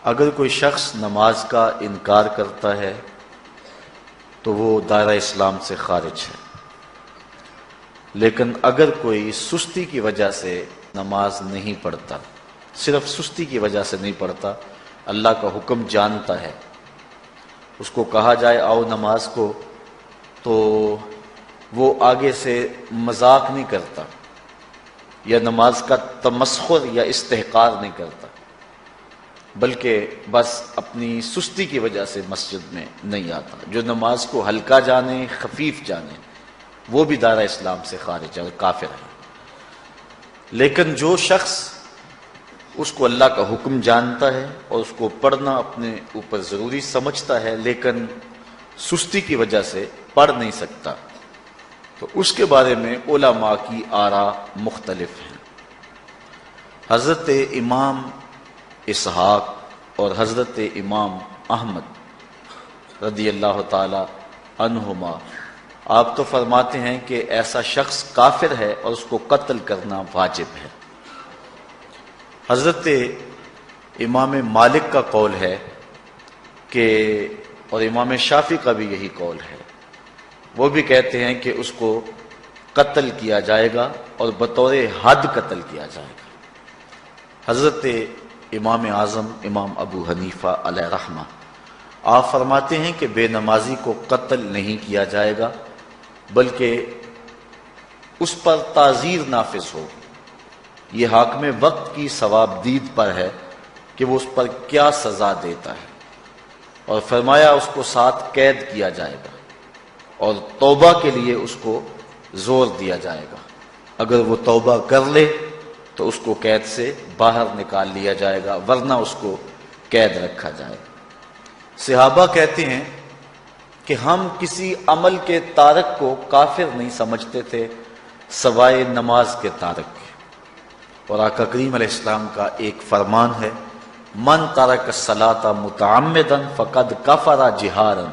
اگر کوئی شخص نماز کا انکار کرتا ہے تو وہ دائرہ اسلام سے خارج ہے، لیکن اگر کوئی سستی کی وجہ سے نماز نہیں پڑھتا، صرف سستی کی وجہ سے نہیں پڑھتا، اللہ کا حکم جانتا ہے، اس کو کہا جائے آؤ نماز کو، تو وہ آگے سے مذاق نہیں کرتا یا نماز کا تمسخر یا استحقار نہیں کرتا، بلکہ بس اپنی سستی کی وجہ سے مسجد میں نہیں آتا۔ جو نماز کو ہلکا جانے، خفیف جانے، وہ بھی دائرہ اسلام سے خارج ہے اور کافر ہے۔ لیکن جو شخص اس کو اللہ کا حکم جانتا ہے اور اس کو پڑھنا اپنے اوپر ضروری سمجھتا ہے لیکن سستی کی وجہ سے پڑھ نہیں سکتا، تو اس کے بارے میں علماء کی آراء مختلف ہیں۔ حضرت امام اسحاق اور حضرت امام احمد رضی اللہ تعالی عنہما آپ تو فرماتے ہیں کہ ایسا شخص کافر ہے اور اس کو قتل کرنا واجب ہے۔ حضرت امام مالک کا قول ہے کہ، اور امام شافعی کا بھی یہی قول ہے، وہ بھی کہتے ہیں کہ اس کو قتل کیا جائے گا اور بطور حد قتل کیا جائے گا۔ حضرت امام اعظم امام ابو حنیفہ علیہ رحمہ آپ فرماتے ہیں کہ بے نمازی کو قتل نہیں کیا جائے گا، بلکہ اس پر تعزیر نافذ ہوگی۔ یہ حاکم وقت کی ثواب دید پر ہے کہ وہ اس پر کیا سزا دیتا ہے، اور فرمایا اس کو ساتھ قید کیا جائے گا اور توبہ کے لیے اس کو زور دیا جائے گا۔ اگر وہ توبہ کر لے تو اس کو قید سے باہر نکال لیا جائے گا، ورنہ اس کو قید رکھا جائے گا۔ صحابہ کہتے ہیں کہ ہم کسی عمل کے تارک کو کافر نہیں سمجھتے تھے سوائے نماز کے تارک کے، اور آقا کریم علیہ السلام کا ایک فرمان ہے، من ترک الصلاۃ متعمدا فقد کفر جہارا،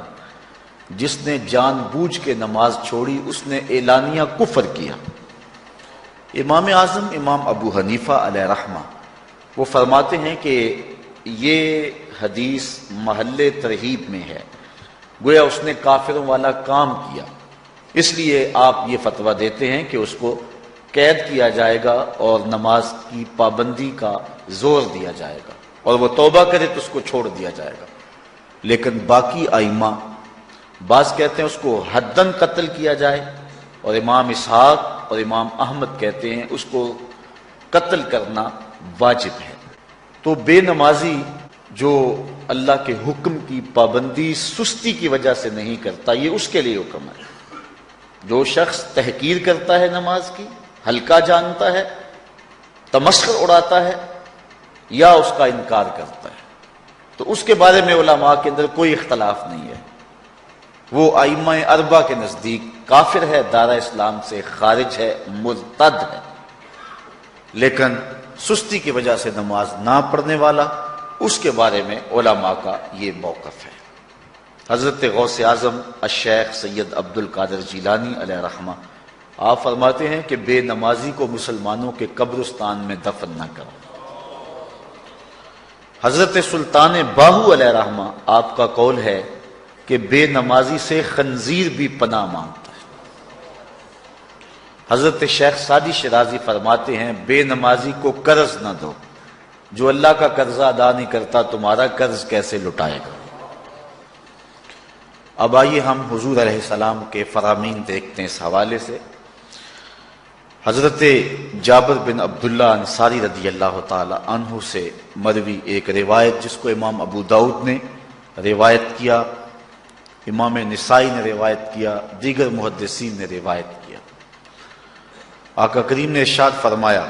جس نے جان بوجھ کے نماز چھوڑی اس نے اعلانیہ کفر کیا۔ امام اعظم امام ابو حنیفہ علیہ رحمہ وہ فرماتے ہیں کہ یہ حدیث محل ترہیب میں ہے، گویا اس نے کافروں والا کام کیا، اس لیے آپ یہ فتویٰ دیتے ہیں کہ اس کو قید کیا جائے گا اور نماز کی پابندی کا زور دیا جائے گا، اور وہ توبہ کرے تو اس کو چھوڑ دیا جائے گا۔ لیکن باقی ائمہ بعض کہتے ہیں اس کو حداً قتل کیا جائے، اور امام اسحاق اور امام احمد کہتے ہیں اس کو قتل کرنا واجب ہے۔ تو بے نمازی جو اللہ کے حکم کی پابندی سستی کی وجہ سے نہیں کرتا، یہ اس کے لیے حکم ہے۔ جو شخص تحقیر کرتا ہے نماز کی، ہلکا جانتا ہے، تمسخر اڑاتا ہے یا اس کا انکار کرتا ہے، تو اس کے بارے میں علماء کے اندر کوئی اختلاف نہیں ہے، وہ ائمہ اربعہ کے نزدیک کافر ہے، دائرہ اسلام سے خارج ہے، مرتد ہے۔ لیکن سستی کی وجہ سے نماز نہ پڑھنے والا، اس کے بارے میں علماء کا یہ موقف ہے۔ حضرت غوث اعظم الشیخ سید عبد القادر جیلانی علیہ رحمہ آپ فرماتے ہیں کہ بے نمازی کو مسلمانوں کے قبرستان میں دفن نہ کرو۔ حضرت سلطان باہو علیہ رحمہ آپ کا قول ہے کہ بے نمازی سے خنزیر بھی پناہ مانگتا ہے۔ حضرت شیخ سعدی شیرازی فرماتے ہیں بے نمازی کو قرض نہ دو، جو اللہ کا قرضہ ادا نہیں کرتا تمہارا قرض کیسے لٹائے گا۔ اب آئیے ہم حضور علیہ السلام کے فرامین دیکھتے ہیں اس حوالے سے۔ حضرت جابر بن عبداللہ انصاری رضی اللہ تعالی عنہ سے مروی ایک روایت، جس کو امام ابو داؤد نے روایت کیا، امام نسائی نے روایت کیا، دیگر محدثین نے روایت کیا۔ آقا کریم نے ارشاد فرمایا،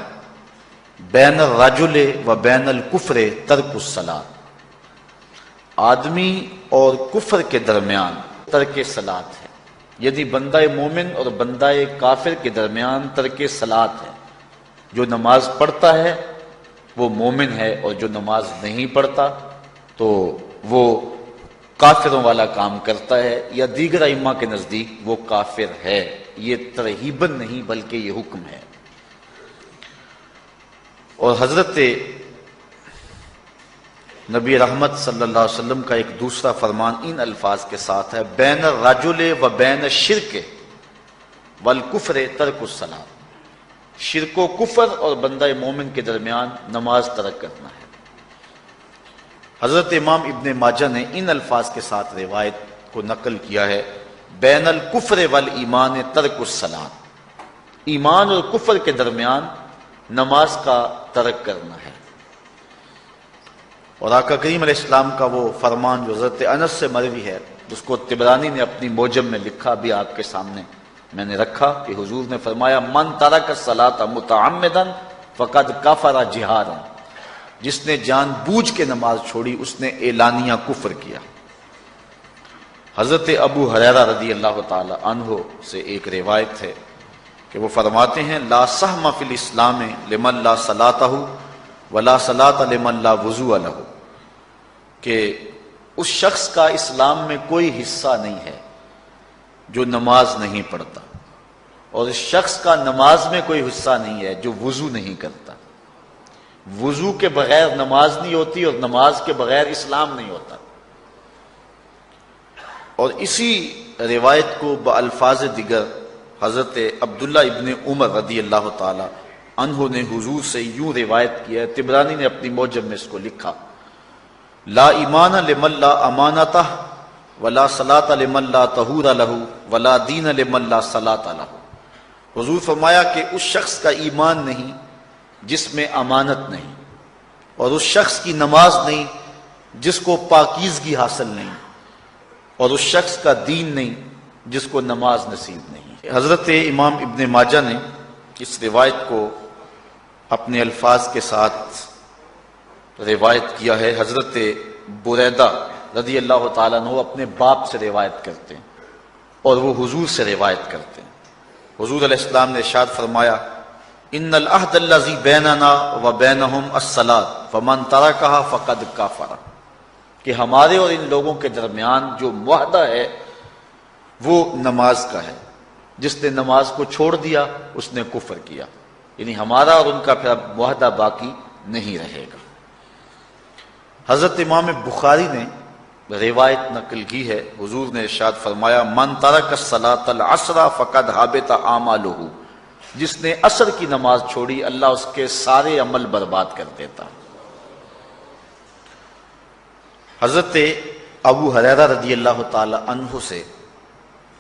بین الرجل و بین الکفر ترک الصلاۃ، آدمی اور کفر کے درمیان ترک صلاۃ ہے، یعنی بندہ مومن اور بندہ کافر کے درمیان ترک صلاۃ ہے۔ جو نماز پڑھتا ہے وہ مومن ہے، اور جو نماز نہیں پڑھتا تو وہ کافروں والا کام کرتا ہے، یا دیگر ائمہ کے نزدیک وہ کافر ہے۔ یہ ترہیباً نہیں بلکہ یہ حکم ہے۔ اور حضرت نبی رحمت صلی اللہ علیہ وسلم کا ایک دوسرا فرمان ان الفاظ کے ساتھ ہے، بین الرجل و بین الشرک والکفر ترک الصلاۃ، شرک و کفر اور بندہ مومن کے درمیان نماز ترک کرنا ہے۔ حضرت امام ابن ماجہ نے ان الفاظ کے ساتھ روایت کو نقل کیا ہے، بین الکفر والایمان ترک الصلاۃ، ایمان اور کفر کے درمیان نماز کا ترک کرنا ہے۔ اور آقا کریم علیہ السلام کا وہ فرمان جو حضرت انس سے مروی ہے، جس کو طبرانی نے اپنی موجم میں لکھا، بھی آپ کے سامنے میں نے رکھا، کہ حضور نے فرمایا من ترک الصلاۃ متعمدا فقد کفر جہارا، جس نے جان بوجھ کے نماز چھوڑی اس نے اعلانیہ کفر کیا۔ حضرت ابو ہریرہ رضی اللہ تعالی عنہ سے ایک روایت ہے کہ وہ فرماتے ہیں، لا سہم فی الاسلام لمن لا صلاۃ ولا صلاۃ لمن لا وضوء لہ، کہ اس شخص کا اسلام میں کوئی حصہ نہیں ہے جو نماز نہیں پڑھتا، اور اس شخص کا نماز میں کوئی حصہ نہیں ہے جو وضو نہیں کرتا۔ وضو کے بغیر نماز نہیں ہوتی اور نماز کے بغیر اسلام نہیں ہوتا۔ اور اسی روایت کو بالفاظ دیگر حضرت عبداللہ ابن عمر رضی اللہ تعالی عنہ نے حضور سے یوں روایت کیا ہے، طبرانی نے اپنی موجم میں اس کو لکھا، لا ایمان لمن لا امانتہ ولا صلاۃ لمن لا طہور لہ ولا دین لمن لا صلاۃ لہ۔ حضور فرمایا کہ اس شخص کا ایمان نہیں جس میں امانت نہیں، اور اس شخص کی نماز نہیں جس کو پاکیزگی حاصل نہیں، اور اس شخص کا دین نہیں جس کو نماز نصیب نہیں۔ حضرت امام ابن ماجہ نے اس روایت کو اپنے الفاظ کے ساتھ روایت کیا ہے۔ حضرت بریدہ رضی اللہ تعالیٰ عنہ اپنے باپ سے روایت کرتے ہیں اور وہ حضور سے روایت کرتے ہیں۔ حضور علیہ السلام نے ارشاد فرمایا، ان العہد الذی بیننا و بینہم الصلاۃ فمن ترکھا فقد کفر، کہ ہمارے اور ان لوگوں کے درمیان جو معاہدہ ہے وہ نماز کا ہے، جس نے نماز کو چھوڑ دیا اس نے کفر کیا، یعنی ہمارا اور ان کا پھر اب معاہدہ باقی نہیں رہے گا۔ حضرت امام بخاری نے روایت نقل کی ہے، حضور نے ارشاد فرمایا، من ترک الصلاۃ العصر فقد حبط اعمالہ، جس نے عصر کی نماز چھوڑی اللہ اس کے سارے عمل برباد کر دیتا۔ حضرت ابو ہریرہ رضی اللہ تعالی عنہ سے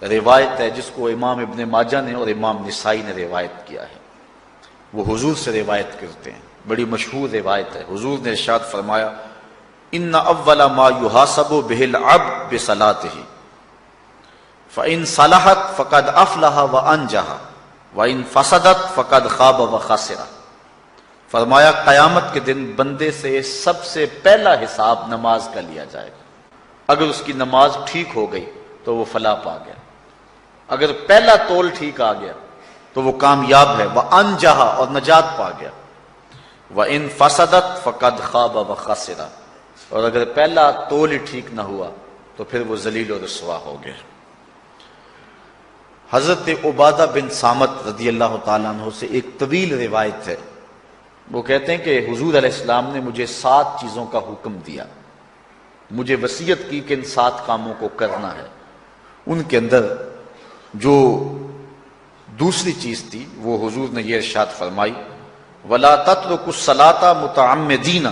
روایت ہے جس کو امام ابن ماجہ نے اور امام نسائی نے روایت کیا ہے، وہ حضور سے روایت کرتے ہیں، بڑی مشہور روایت ہے۔ حضور نے ارشاد فرمایا، ان اول ما یحاسب بہ العبد بصلاتہ فان صلحت فقد افلح وانجح وان فسدت فقد خاب وخسر۔ فرمایا قیامت کے دن بندے سے سب سے پہلا حساب نماز کا لیا جائے گا، اگر اس کی نماز ٹھیک ہو گئی تو وہ فلاح پا گیا، اگر پہلا تول ٹھیک آ گیا تو وہ کامیاب ہے، وانجح اور نجات پا گیا، وان فسدت فقد خاب وخسر، اور اگر پہلا تول ہی ٹھیک نہ ہوا تو پھر وہ ذلیل و رسوا ہو گیا۔ حضرت عبادہ بن صامت رضی اللہ تعالیٰ عنہ سے ایک طویل روایت ہے، وہ کہتے ہیں کہ حضور علیہ السلام نے مجھے 7 چیزوں کا حکم دیا، مجھے وصیت کی کہ ان 7 کاموں کو کرنا ہے۔ ان کے اندر جو دوسری چیز تھی وہ حضور نے یہ ارشاد فرمائی، وَلَا تَتْرُكُوا الصَّلَاةَ مُتَعَمِّدِينَ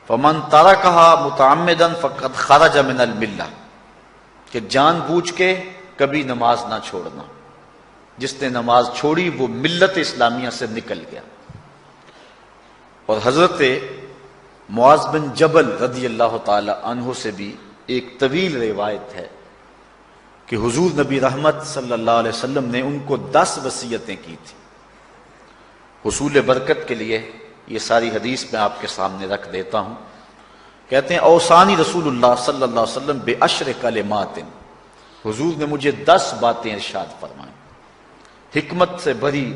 فَمَن تَرَكَهَا مُتَعَمِّدًا فَقَدْ خَرَجَ مِنَ الْمِلَّةِ، کہ جان بوجھ کے کبھی نماز نہ چھوڑنا، جس نے نماز چھوڑی وہ ملت اسلامیہ سے نکل گیا۔ اور حضرت معاذ بن جبل رضی اللہ تعالی عنہ سے بھی ایک طویل روایت ہے کہ حضور نبی رحمت صلی اللہ علیہ وسلم نے ان کو 10 وصیتیں کی تھی حصول برکت کے لیے۔ یہ ساری حدیث میں آپ کے سامنے رکھ دیتا ہوں۔ کہتے ہیں، اوصانی رسول اللہ صلی اللہ علیہ وسلم بعشر کلمات، حضور نے مجھے 10 باتیں ارشاد فرمائیں، حکمت سے بھری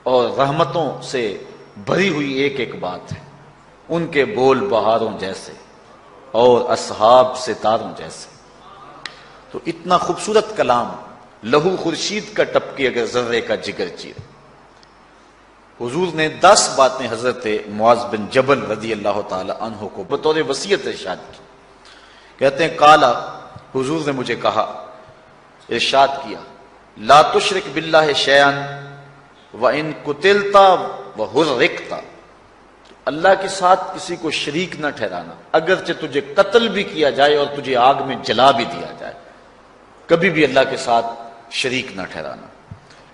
اور رحمتوں سے بھری ہوئی ایک ایک بات ہے، ان کے بول بہاروں جیسے اور اصحاب ستاروں جیسے۔ تو اتنا خوبصورت کلام، لہو خورشید کا ٹپکی اگر ذرے کا جگر چیر، حضور نے 10 باتیں حضرت معاذ بن جبل رضی اللہ تعالی عنہ کو بطور وصیت ارشاد کی. کہتے ہیں کالا، حضور نے مجھے کہا، ارشاد کیا، لا تشرک باللہ شیئا وان قتلت وحرقت، اللہ کے ساتھ کسی کو شریک نہ ٹھہرانا، اگرچہ تجھے قتل بھی کیا جائے اور تجھے آگ میں جلا بھی دیا جائے، کبھی بھی اللہ کے ساتھ شریک نہ ٹھہرانا.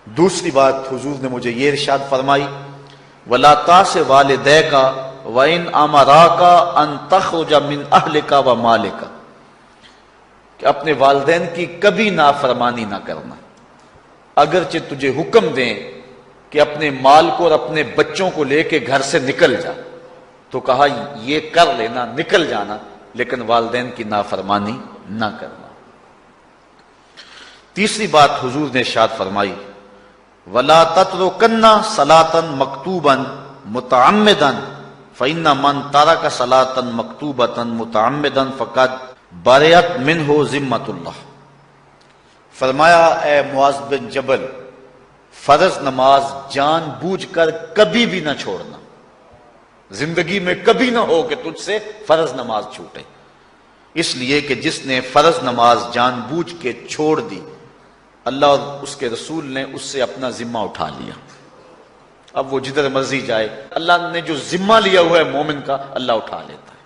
دوسری بات حضور نے مجھے یہ ارشاد فرمائی، ولا تاس والدیک وان امراک ان تخرج من اہلک ومالک، کہ اپنے والدین کی کبھی نافرمانی نہ کرنا، اگرچہ تجھے حکم دیں کہ اپنے مال کو اور اپنے بچوں کو لے کے گھر سے نکل جا، تو کہا یہ کر لینا، نکل جانا، لیکن والدین کی نافرمانی نہ کرنا. تیسری بات حضور نے ارشاد فرمائی، وَلَا تَتْرُكَنَّ صَلَاةً مَكْتُوبًا مُتَعَمِّدًا فَإِنَّ مَنْ تَرَكَ صَلَاةً مَكْتُوبَةً مُتَعَمِّدًا فَقَدْ بَرِئَتْ مِنْهُ ذِمَّةُ اللَّهِ. فرمایا اے معاذ بن جبل، فرض نماز جان بوجھ کر کبھی بھی نہ چھوڑنا، زندگی میں کبھی نہ ہو کہ تجھ سے فرض نماز چھوٹے، اس لیے کہ جس نے فرض نماز جان بوجھ کے چھوڑ دی، اللہ اور اس کے رسول نے اس سے اپنا ذمہ اٹھا لیا. اب وہ جدھر مرضی جائے، اللہ نے جو ذمہ لیا ہوا ہے مومن کا، اللہ اٹھا لیتا ہے.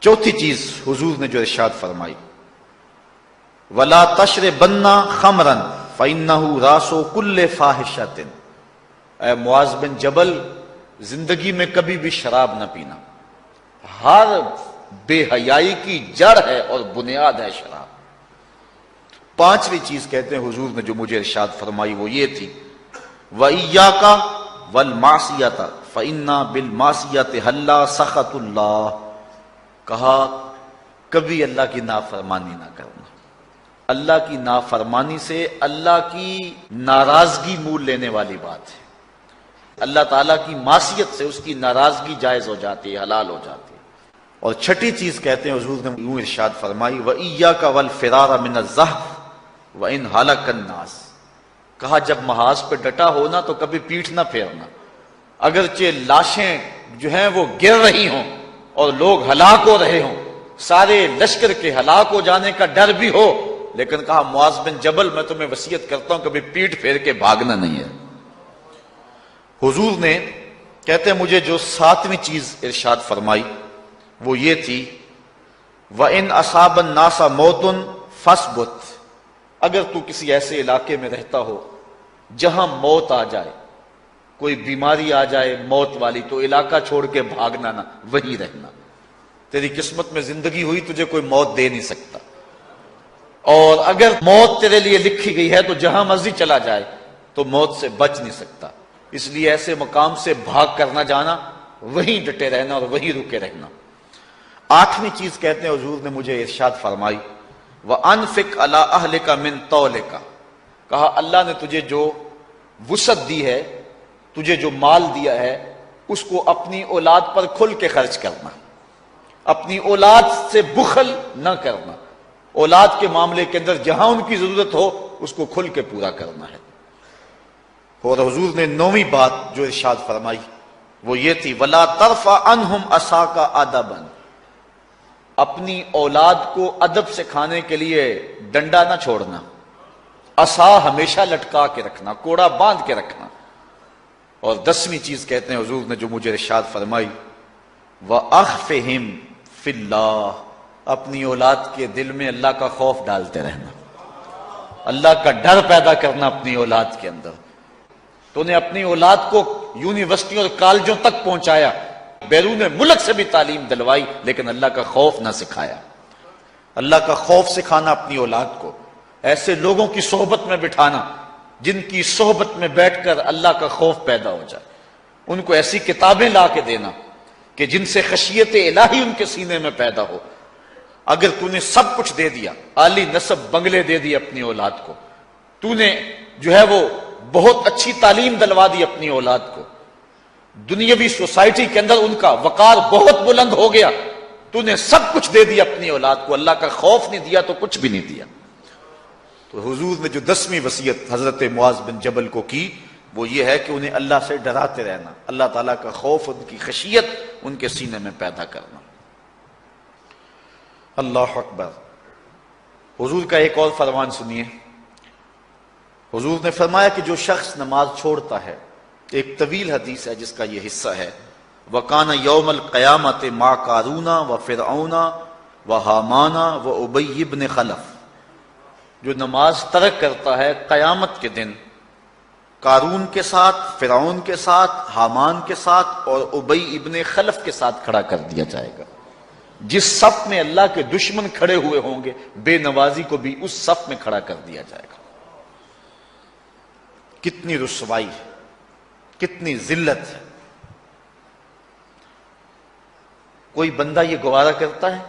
چوتھی چیز حضور نے جو ارشاد فرمائی، وَلَا تَشْرِبَنَّ خَمْرًا فَإِنَّهُ رَاسُ كُلِّ فَاحِشَةٍ. اے معاذ بن جبل، زندگی میں کبھی بھی شراب نہ پینا، ہر بے حیائی کی جڑ ہے اور بنیاد ہے شراب. پانچویں چیز کہتے ہیں حضور نے جو مجھے ارشاد فرمائی وہ یہ تھی، وَإِيَّاكَ وَالْمَعْصِيَةَ فَإِنَّ بِالْمَعْصِيَةِ حَلَّ سَخَطُ اللَّهِ. کہا کبھی اللہ کی نافرمانی نہ کرنا، اللہ کی نافرمانی سے اللہ کی ناراضگی مول لینے والی بات ہے. اللہ تعالیٰ کی معصیت سے اس کی ناراضگی جائز ہو جاتی ہے، حلال ہو جاتی ہے. اور چھٹی چیز کہتے ہیں حضور نے یوں ارشاد فرمائی، وَإِيَّاكَ وَالْفِرَارَ مِنَ الزَّحْفِ وَإِنْ هَلَكَ النَّاسِ. کہا جب محاذ پہ ڈٹا ہونا تو کبھی پیٹھ نہ پھیرنا، اگرچہ لاشیں جو ہیں وہ گر رہی ہوں اور لوگ ہلاک ہو رہے ہوں، سارے لشکر کے ہلاک ہو جانے کا ڈر بھی ہو، لیکن کہا معاذ بن جبل میں تمہیں وصیت کرتا ہوں کبھی پیٹھ پھیر کے بھاگنا نہیں ہے. حضور نے کہتے ہیں مجھے جو ساتویں چیز ارشاد فرمائی وہ یہ تھی، وَإِنْ أَصَابَ النَّاسَ مَوْتٌ فَاصْبُتْ. اگر تو کسی ایسے علاقے میں رہتا ہو جہاں موت آ جائے، کوئی بیماری آ جائے موت والی، تو علاقہ چھوڑ کے بھاگنا نہ، وہیں رہنا. تیری قسمت میں زندگی ہوئی، تجھے کوئی موت دے نہیں سکتا، اور اگر موت تیرے لیے لکھی گئی ہے تو جہاں مرضی چلا جائے تو موت سے بچ نہیں سکتا. اس لیے ایسے مقام سے بھاگ کر نہ جانا، وہیں ڈٹے رہنا اور وہیں رکے رہنا. آٹھویں چیز کہتے ہیں حضور نے مجھے ارشاد فرمائی، وَأَنفِقْ عَلَىٰ أَهْلِكَ مِن طَوْلِكَ. کہا اللہ نے تجھے جو وسعت دی ہے، تجھے جو مال دیا ہے، اس کو اپنی اولاد پر کھل کے خرچ کرنا، اپنی اولاد سے بخل نہ کرنا، اولاد کے معاملے کے اندر جہاں ان کی ضرورت ہو اس کو کھل کے پورا کرنا ہے. اور حضور نے نویں بات جو ارشاد فرمائی وہ یہ تھی، وَلَا تَرْفَعْ عَنْهُمْ عَصَاكَ أَدَبًا. اپنی اولاد کو ادب سکھانے کے لیے ڈنڈا نہ چھوڑنا، عصا ہمیشہ لٹکا کے رکھنا، کوڑا باندھ کے رکھنا. اور 10ویں چیز کہتے ہیں حضور نے جو مجھے ارشاد فرمائی، وَأَخْفِهِمْ فِي اللَّهِ. اپنی اولاد کے دل میں اللہ کا خوف ڈالتے رہنا، اللہ کا ڈر پیدا کرنا اپنی اولاد کے اندر. تو نے اپنی اولاد کو یونیورسٹیوں اور کالجوں تک پہنچایا، بیرون ملک سے بھی تعلیم دلوائی، لیکن اللہ کا خوف نہ سکھایا. اللہ کا خوف سکھانا اپنی اولاد کو، ایسے لوگوں کی صحبت میں بٹھانا جن کی صحبت میں بیٹھ کر اللہ کا خوف پیدا ہو جائے. ان کو ایسی کتابیں لا کے دینا کہ جن سے خشیت الہی ان کے سینے میں پیدا ہو. اگر تو نے سب کچھ دے دیا، عالی نسب بنگلے دے دی اپنی اولاد کو، تو نے جو ہے وہ بہت اچھی تعلیم دلوا دی اپنی اولاد کو، دنیاوی سوسائٹی کے اندر ان کا وقار بہت بلند ہو گیا، تو نے سب کچھ دے دیا اپنی اولاد کو، اللہ کا خوف نہیں دیا تو کچھ بھی نہیں دیا. تو حضور نے جو 10ویں وصیت حضرت معاذ بن جبل کو کی، وہ یہ ہے کہ انہیں اللہ سے ڈراتے رہنا، اللہ تعالیٰ کا خوف، ان کی خشیت ان کے سینے میں پیدا کرنا۔ اللہ اکبر۔ حضور کا ایک اور فرمان سنیے۔ حضور نے فرمایا کہ جو شخص نماز چھوڑتا ہے، ایک طویل حدیث ہے جس کا یہ حصہ ہے، وَقَانَ يَوْمَ الْقِيَامَةِ مَعَ قَارُونَ وَفِرْعَوْنَ وَحَامَانَ وَأُبَيِّ بْنِ خَلَف۔ جو نماز ترک کرتا ہے قیامت کے دن قارون کے ساتھ، فرعون کے ساتھ، حامان کے ساتھ اور ابی ابن خلف کے ساتھ کھڑا کر دیا جائے گا۔ جس صف میں اللہ کے دشمن کھڑے ہوئے ہوں گے، بے نمازی کو بھی اس صف میں کھڑا کر دیا جائے گا۔ کتنی رسوائی ہے، کتنی ذلت ہے۔ کوئی بندہ یہ گوارا کرتا ہے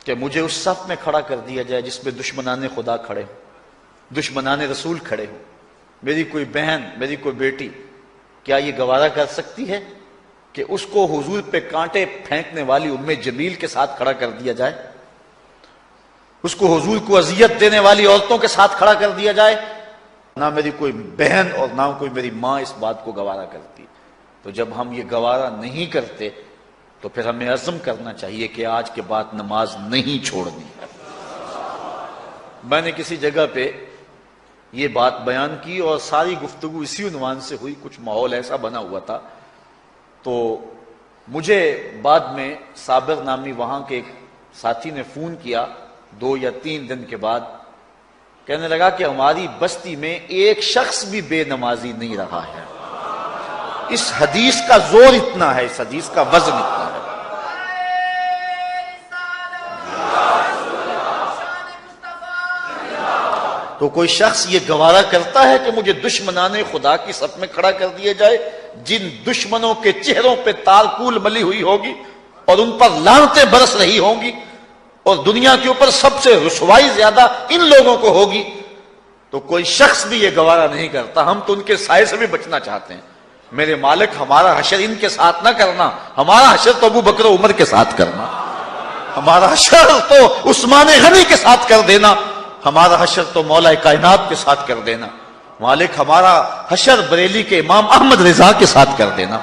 کہ مجھے اس صف میں کھڑا کر دیا جائے جس میں دشمنان خدا کھڑے ہوں، دشمنان رسول کھڑے ہوں؟ میری کوئی بہن، میری کوئی بیٹی کیا یہ گوارا کر سکتی ہے کہ اس کو حضور پہ کانٹے پھینکنے والی ام جمیل کے ساتھ کھڑا کر دیا جائے، اس کو حضور کو اذیت دینے والی عورتوں کے ساتھ کھڑا کر دیا جائے؟ نہ میری کوئی بہن اور نہ کوئی میری ماں اس بات کو گوارا کرتی۔ تو جب ہم یہ گوارا نہیں کرتے تو پھر ہمیں عزم کرنا چاہیے کہ آج کے بعد نماز نہیں چھوڑنی۔ میں نے کسی جگہ پہ یہ بات بیان کی اور ساری گفتگو اسی عنوان سے ہوئی، کچھ ماحول ایسا بنا ہوا تھا۔ تو مجھے بعد میں صابر نامی وہاں کے ایک ساتھی نے فون کیا 2 یا 3 دن کے بعد، کہنے لگا کہ ہماری بستی میں ایک شخص بھی بے نمازی نہیں رہا ہے۔ اس حدیث کا زور اتنا ہے، اس حدیث کا وزن اتنا ہے۔ تو کوئی شخص یہ گوارا کرتا ہے کہ مجھے دشمنان خدا کی صف میں کھڑا کر دیا جائے، جن دشمنوں کے چہروں پہ تارکول ملی ہوئی ہوگی اور ان پر لعنتیں برس رہی ہوں گی، اور دنیا کے اوپر سب سے رسوائی زیادہ ان لوگوں کو ہوگی، تو کوئی شخص بھی یہ گوارا نہیں کرتا۔ ہم تو ان کے سائے سے بھی بچنا چاہتے ہیں۔ میرے مالک، ہمارا حشر ان کے ساتھ نہ کرنا، ہمارا حشر تو ابو بکر و عمر کے ساتھ کرنا، ہمارا حشر تو عثمان غنی کے ساتھ کر دینا، ہمارا حشر تو مولا کائنات کے ساتھ کر دینا۔ مالک، ہمارا حشر بریلی کے امام احمد رضا کے ساتھ کر دینا،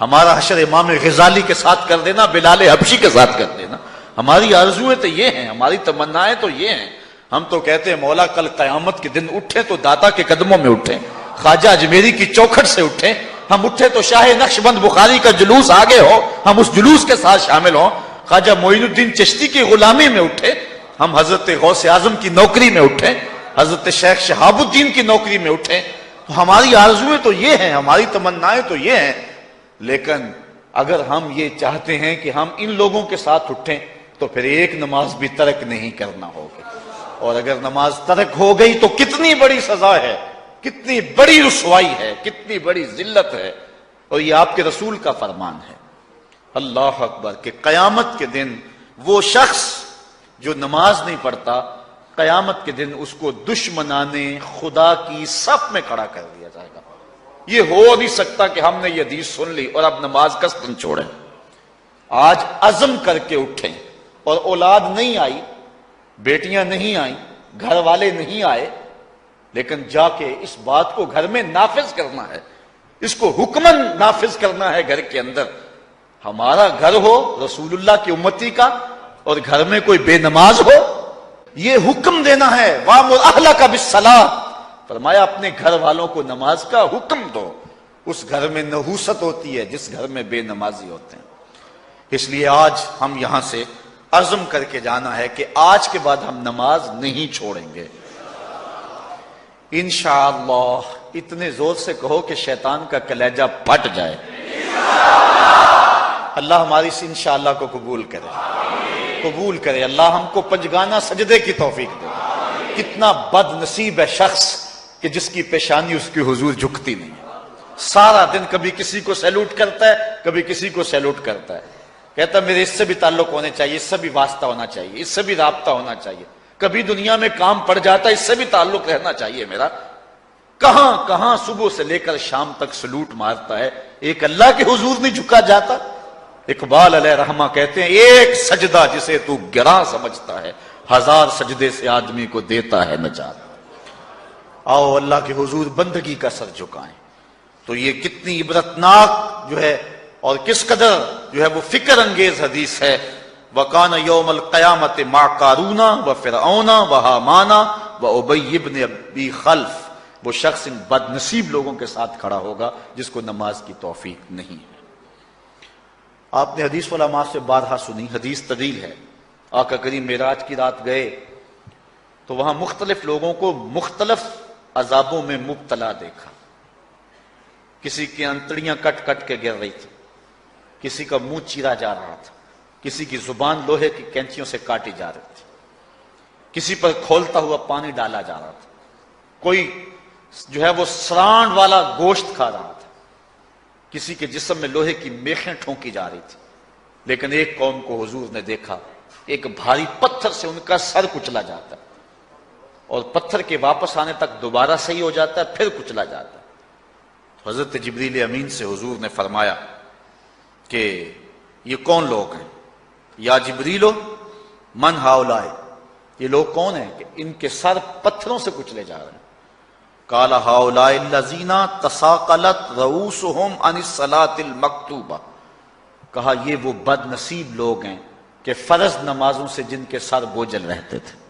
ہمارا حشر امام غزالی کے ساتھ کر دینا، بلال حبشی کے ساتھ کر دینا۔ ہماری آرزویں تو یہ ہیں، ہماری تمنائیں تو یہ ہیں۔ ہم تو کہتے ہیں مولا کل قیامت کے دن اٹھیں تو داتا کے قدموں میں اٹھیں، خواجہ اجمیری کی چوکھٹ سے اٹھیں، ہم اٹھے تو شاہ نقشبند بخاری کا جلوس آگے ہو، ہم اس جلوس کے ساتھ شامل ہوں، خواجہ معین الدین چشتی کی غلامی میں اٹھے، ہم حضرت غوث اعظم کی نوکری میں اٹھیں، حضرت شیخ شہاب الدین کی نوکری میں اٹھیں۔ تو ہماری آرزویں تو یہ ہیں، ہماری تمنائیں تو یہ ہیں، لیکن اگر ہم یہ چاہتے ہیں کہ ہم ان لوگوں کے ساتھ اٹھیں تو پھر ایک نماز بھی ترک نہیں کرنا ہوگا، اور اگر نماز ترک ہو گئی تو کتنی بڑی سزا ہے، کتنی بڑی رسوائی ہے، کتنی بڑی ذلت ہے، اور یہ آپ کے رسول کا فرمان ہے۔ اللہ اکبر، کہ قیامت کے دن وہ شخص جو نماز نہیں پڑھتا، قیامت کے دن اس کو دشمنان خدا کی صف میں کھڑا کر دیا جائے گا۔ یہ ہو نہیں سکتا کہ ہم نے یہ حدیث سن لی اور اب نماز قصدن چھوڑیں۔ آج عزم کر کے اٹھیں، اور اولاد نہیں آئی، بیٹیاں نہیں آئیں، گھر والے نہیں آئے، لیکن جا کے اس بات کو گھر میں نافذ کرنا ہے، اس کو حکمن نافذ کرنا ہے گھر کے اندر۔ ہمارا گھر ہو رسول اللہ کی امتی کا اور گھر میں کوئی بے نماز ہو، یہ حکم دینا ہے، وَأْمُرْ أَهْلَكَ بِالصَّلَاةِ، فرمایا اپنے گھر والوں کو نماز کا حکم دو۔ اس گھر میں نحوست ہوتی ہے جس گھر میں بے نمازی ہوتے ہیں۔ اس لیے آج ہم یہاں سے عزم کر کے جانا ہے کہ آج کے بعد ہم نماز نہیں چھوڑیں گے انشاءاللہ۔ اتنے زور سے کہو کہ شیطان کا کلیجہ پھٹ جائے۔ اللہ ہماری اس انشاءاللہ کو قبول کرے، قبول کرے۔ اللہ ہم کو پنجگانہ سجدے کی توفیق دے۔ کتنا بد نصیب ہے شخص کہ جس کی پیشانی اس کی حضور جھکتی نہیں، سارا دن کبھی کسی کو سیلوٹ کرتا ہے، کبھی کسی کو سیلوٹ کرتا ہے، کہتا میرے اس سے بھی تعلق ہونے چاہیے، اس سے بھی واسطہ ہونا چاہیے، اس سے بھی رابطہ ہونا چاہیے، کبھی دنیا میں کام پڑ جاتا ہے، اس سے بھی تعلق رہنا چاہیے میرا۔ کہاں کہاں صبح سے لے کر شام تک سلوٹ مارتا ہے، ایک اللہ کے حضور نہیں جھکا جاتا۔ اقبال علیہ رحمہ کہتے ہیں ایک سجدہ جسے تو گراں سمجھتا ہے، 1000 سجدے سے آدمی کو دیتا ہے نجات۔ آؤ اللہ کے حضور بندگی کا سر جھکائیں. تو یہ کتنی عبرتناک جو ہے اور کس قدر جو ہے وہ فکر انگیز حدیث ہے. وَقَانَ يَوْمَ الْقِيَامَةِ مَعَ قَارُونَ وَفِرْعَوْنَ وَحَامَانَ وَأُبَيِّ بْنِ أَبِي خَلْف. وہ شخص ان بد نصیب لوگوں کے ساتھ کھڑا ہوگا جس کو نماز کی توفیق نہیں ہے. آپ نے حدیث علماء سے بارہا سنی، حدیث طویل ہے. آقا کریم معراج کی رات گئے تو وہاں مختلف لوگوں کو مختلف عذابوں میں مبتلا دیکھا. کسی کی انتڑیاں کٹ کٹ کے گر رہی تھی، کسی کا منہ چیرا جا رہا تھا، کسی کی زبان لوہے کی کینچیوں سے کاٹی جا رہی تھی، کسی پر کھولتا ہوا پانی ڈالا جا رہا تھا، کوئی جو ہے وہ سرانڈ والا گوشت کھا رہا تھا، کسی کے جسم میں لوہے کی میخیں ٹھونکی جا رہی تھی. لیکن ایک قوم کو حضور نے دیکھا، ایک بھاری پتھر سے ان کا سر کچلا جاتا ہے اور پتھر کے واپس آنے تک دوبارہ صحیح ہو جاتا ہے، پھر کچلا جاتا ہے. حضرت جبریل امین سے حضور نے فرمایا کہ یہ کون لوگ ہیں؟ یا جبریلو من ہاؤلائے، یہ لوگ کون ہیں کہ ان کے سر پتھروں سے کچلے جا رہے ہیں؟ قال ہاؤلائے الذین تثاقلت رؤوسہم عن الصلاۃ المکتوبہ. کہا یہ وہ بد نصیب لوگ ہیں کہ فرض نمازوں سے جن کے سر بوجھل رہتے تھے،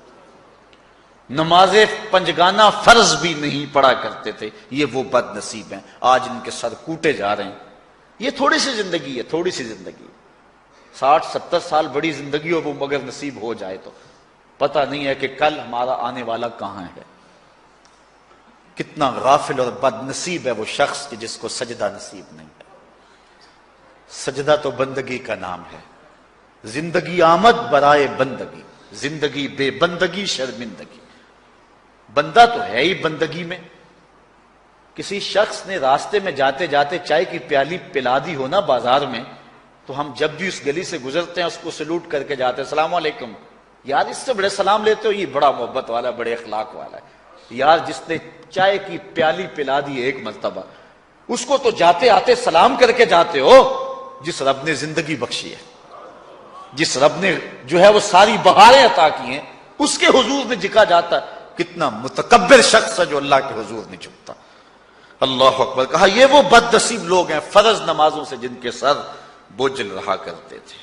نماز پنجگانہ فرض بھی نہیں پڑھا کرتے تھے، یہ وہ بد نصیب ہیں. آج ان کے سر کوٹے جا رہے ہیں. یہ تھوڑی سی زندگی ہے، تھوڑی سی زندگی ہے. 60-70 سال بڑی زندگی ہو وہ مگر نصیب ہو جائے تو پتہ نہیں ہے کہ کل ہمارا آنے والا کہاں ہے. کتنا غافل اور بد نصیب ہے وہ شخص کہ جس کو سجدہ نصیب نہیں ہے. سجدہ تو بندگی کا نام ہے. زندگی آمد برائے بندگی، زندگی بے بندگی شرمندگی. بندہ تو ہے ہی بندگی میں. کسی شخص نے راستے میں جاتے جاتے چائے کی پیالی پلا دی ہونا بازار میں، تو ہم جب بھی اس گلی سے گزرتے ہیں اس کو سلوٹ کر کے جاتے ہیں، السلام علیکم. یار اس سے بڑے سلام لیتے ہو، یہ بڑا محبت والا، بڑے اخلاق والا ہے. یار جس نے چائے کی پیالی پلا دی ایک مرتبہ، اس کو تو جاتے آتے سلام کر کے جاتے ہو. جس رب نے زندگی بخشی ہے، جس رب نے جو ہے وہ ساری بہاریں عطا کی ہیں، اس کے حضور میں جھکا جاتا ہے. کتنا متکبر شخص ہے جو اللہ کے حضور نہیں جھکتا. اللہ اکبر. کہا یہ وہ بد نصیب لوگ ہیں فرض نمازوں سے جن کے سر بوجھل رہا کرتے تھے.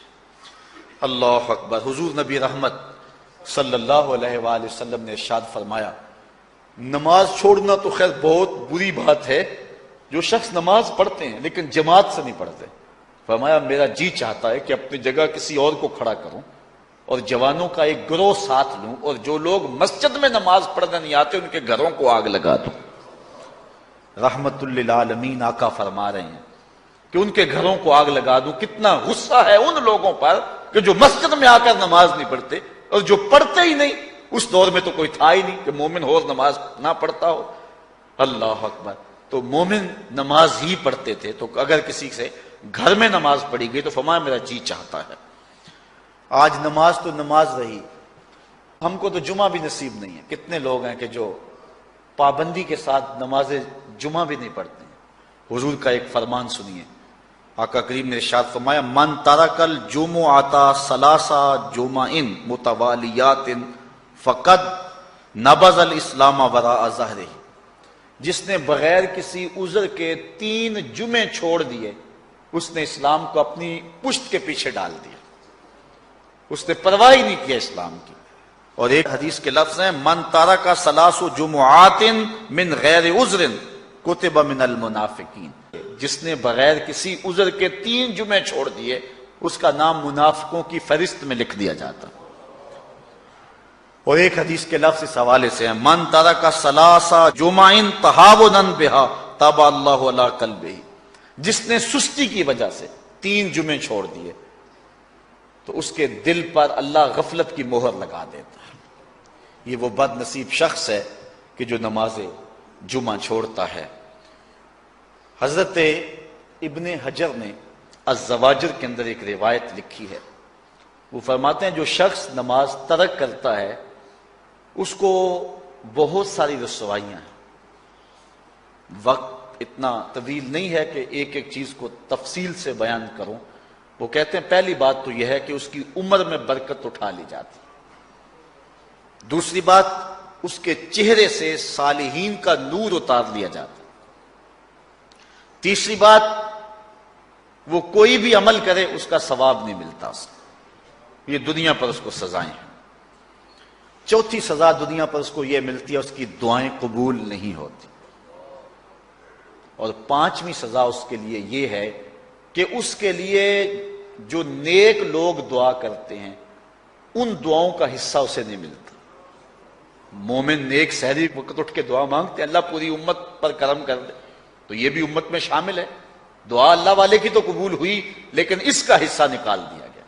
اللہ اکبر. حضور نبی رحمت صلی اللہ علیہ وآلہ وسلم نے ارشاد فرمایا، نماز چھوڑنا تو خیر بہت بری بات ہے. جو شخص نماز پڑھتے ہیں لیکن جماعت سے نہیں پڑھتے، فرمایا میرا جی چاہتا ہے کہ اپنی جگہ کسی اور کو کھڑا کروں اور جوانوں کا ایک گروہ ساتھ لوں، اور جو لوگ مسجد میں نماز پڑھنے نہیں آتے ان کے گھروں کو آگ لگا دوں. رحمت للعالمین آقا فرما رہے ہیں کہ ان کے گھروں کو آگ لگا دوں. کتنا غصہ ہے ان لوگوں پر کہ جو مسجد میں آ کر نماز نہیں پڑھتے، اور جو پڑھتے ہی نہیں. اس دور میں تو کوئی تھا ہی نہیں کہ مومن ہو اور نماز نہ پڑھتا ہو. اللہ اکبر. تو مومن نماز ہی پڑھتے تھے. تو اگر کسی سے گھر میں نماز پڑھی گئی تو فرمایا میرا جی چاہتا ہے. آج نماز تو نماز رہی، ہم کو تو جمعہ بھی نصیب نہیں ہے. کتنے لوگ ہیں کہ جو پابندی کے ساتھ نماز جمعہ بھی نہیں پڑھتے ہیں. حضور کا ایک فرمان سنیے. آقا کریم نے ارشاد فرمایا، من ترک الجمعۃ ثلاث جمع متوالیات فقد نبذ الاسلام وراء ظہرہ. جس نے بغیر کسی عذر کے 3 جمعے چھوڑ دیے، اس نے اسلام کو اپنی پشت کے پیچھے ڈال دیا. اس نے پرواہ ہی نہیں کیا اسلام کی. اور ایک حدیث کے لفظ ہیں، من ترک ثلاث جمعات من غیر عذر کتب من المنافقین. جس نے بغیر کسی عذر کے 3 جمعے چھوڑ دیے، اس کا نام منافقوں کی فہرست میں لکھ دیا جاتا. اور ایک حدیث کے لفظ اس حوالے سے ہیں، من ترک ثلاث جمع تہاونا بها طبع اللہ علی قلبہ. جس نے سستی کی وجہ سے 3 جمعے چھوڑ دیے تو اس کے دل پر اللہ غفلت کی مہر لگا دیتا ہے. یہ وہ بد نصیب شخص ہے کہ جو نماز جمعہ چھوڑتا ہے. حضرت ابن حجر نے الزواجر کے اندر ایک روایت لکھی ہے. وہ فرماتے ہیں جو شخص نماز ترک کرتا ہے اس کو بہت ساری رسوائیاں ہیں. وقت اتنا طویل نہیں ہے کہ ایک ایک چیز کو تفصیل سے بیان کروں. وہ کہتے ہیں پہلی بات تو یہ ہے کہ اس کی عمر میں برکت اٹھا لی جاتی. دوسری بات اس کے چہرے سے صالحین کا نور اتار لیا جاتا ہے۔ تیسری بات، وہ کوئی بھی عمل کرے اس کا ثواب نہیں ملتا اس کو، یہ دنیا پر اس کو سزائیں ہیں۔ چوتھی سزا دنیا پر اس کو یہ ملتی ہے، اس کی دعائیں قبول نہیں ہوتی۔ اور پانچویں سزا اس کے لیے یہ ہے کہ اس کے لیے جو نیک لوگ دعا کرتے ہیں ان دعاؤں کا حصہ اسے نہیں ملتا۔ مومن نیک سحری وقت اٹھ کے دعا مانگتے ہیں اللہ پوری امت پر کرم کر دے، تو یہ بھی امت میں شامل ہے۔ دعا اللہ والے کی تو قبول ہوئی، لیکن اس کا حصہ نکال دیا گیا،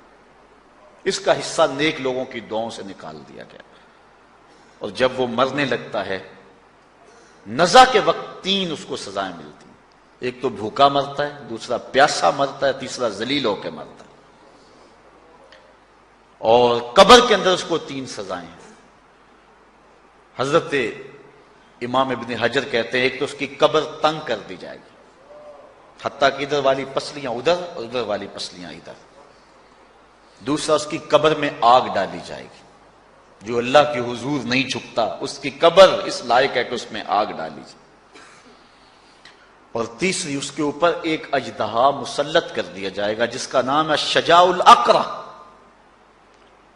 اس کا حصہ نیک لوگوں کی دعاؤں سے نکال دیا گیا۔ اور جب وہ مرنے لگتا ہے، نزا کے وقت تین اس کو سزائیں ملتی ہیں۔ ایک تو بھوکا مرتا ہے، دوسرا پیاسا مرتا ہے، تیسرا ذلیل ہو کے مرتا ہے۔ اور قبر کے اندر اس کو تین سزائیں ہیں۔ حضرت امام ابن حجر کہتے ہیں ایک تو اس کی قبر تنگ کر دی جائے گی، حتیٰ کہ ادھر والی پسلیاں ادھر اور ادھر والی پسلیاں ادھر۔ دوسرا، اس کی قبر میں آگ ڈالی جائے گی، جو اللہ کی حضور نہیں جھکتا اس کی قبر اس لائق ہے کہ اس میں آگ ڈالی جائے۔ اور تیسری، اس کے اوپر ایک اژدہا مسلط کر دیا جائے گا جس کا نام ہے شجاع الاقرع،